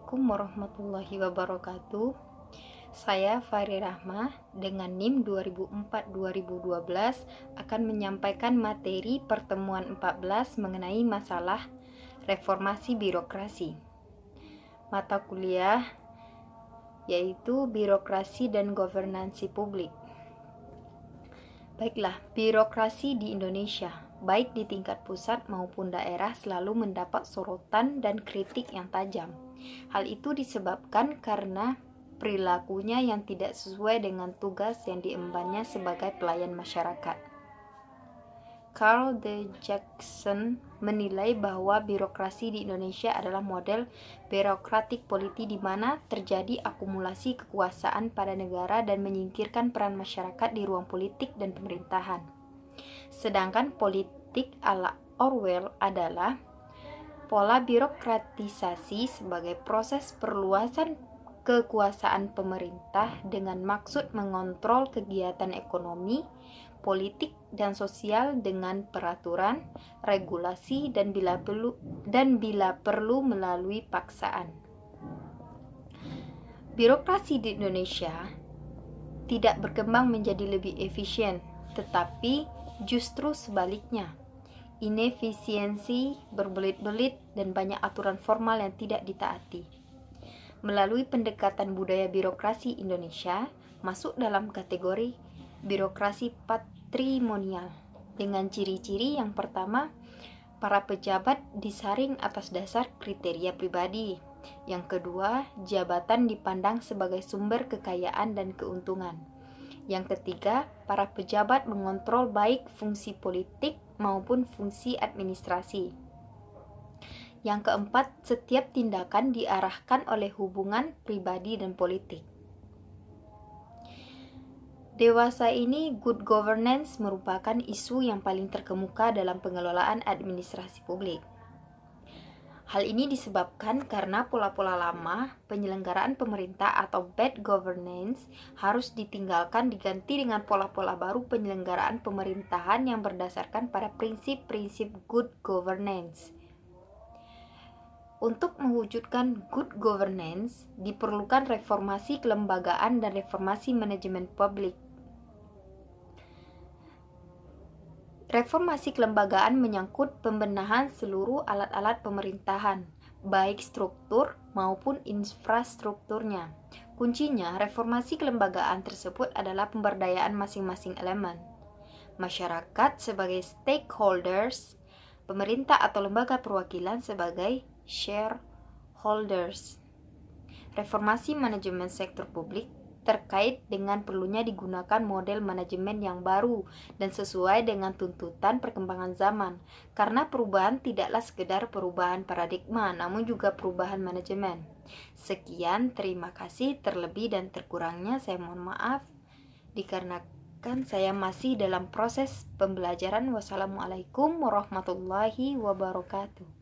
Assalamualaikum warahmatullahi wabarakatuh. Saya Fahri Rahma dengan NIM 2004-2012 akan menyampaikan materi pertemuan 14 mengenai masalah reformasi birokrasi. Mata kuliah yaitu birokrasi dan governansi publik. Baiklah, birokrasi di Indonesia baik di tingkat pusat maupun daerah selalu mendapat sorotan dan kritik yang tajam. Hal itu disebabkan karena perilakunya yang tidak sesuai dengan tugas yang diembannya sebagai pelayan masyarakat. Carl D. Jackson menilai bahwa birokrasi di Indonesia adalah model birokratik politik di mana terjadi akumulasi kekuasaan pada negara dan menyingkirkan peran masyarakat di ruang politik dan pemerintahan. Sedangkan politik ala Orwell adalah pola birokratisasi sebagai proses perluasan kekuasaan pemerintah dengan maksud mengontrol kegiatan ekonomi, politik, dan sosial dengan peraturan, regulasi, dan bila perlu melalui paksaan. Birokrasi di Indonesia tidak berkembang menjadi lebih efisien, tetapi justru sebaliknya. Inefisiensi, berbelit-belit, dan banyak aturan formal yang tidak ditaati. Melalui pendekatan budaya birokrasi Indonesia masuk dalam kategori birokrasi patrimonial dengan ciri-ciri yang pertama, para pejabat disaring atas dasar kriteria pribadi. Yang kedua, jabatan dipandang sebagai sumber kekayaan dan keuntungan. Yang ketiga, para pejabat mengontrol baik fungsi politik maupun fungsi administrasi. Yang keempat, setiap tindakan diarahkan oleh hubungan pribadi dan politik. Dewasa ini, good governance merupakan isu yang paling terkemuka dalam pengelolaan administrasi publik. Hal ini disebabkan karena pola-pola lama penyelenggaraan pemerintah atau bad governance harus ditinggalkan diganti dengan pola-pola baru penyelenggaraan pemerintahan yang berdasarkan pada prinsip-prinsip good governance. Untuk mewujudkan good governance, diperlukan reformasi kelembagaan dan reformasi manajemen publik. Reformasi kelembagaan menyangkut pembenahan seluruh alat-alat pemerintahan, baik struktur maupun infrastrukturnya. Kuncinya, reformasi kelembagaan tersebut adalah pemberdayaan masing-masing elemen. Masyarakat sebagai stakeholders, pemerintah atau lembaga perwakilan sebagai shareholders. Reformasi manajemen sektor publik terkait dengan perlunya digunakan model manajemen yang baru dan sesuai dengan tuntutan perkembangan zaman, karena perubahan tidaklah sekedar perubahan paradigma, namun juga perubahan manajemen. Sekian, terima kasih. Terlebih dan terkurangnya saya mohon maaf dikarenakan saya masih dalam proses pembelajaran. Wassalamualaikum warahmatullahi wabarakatuh.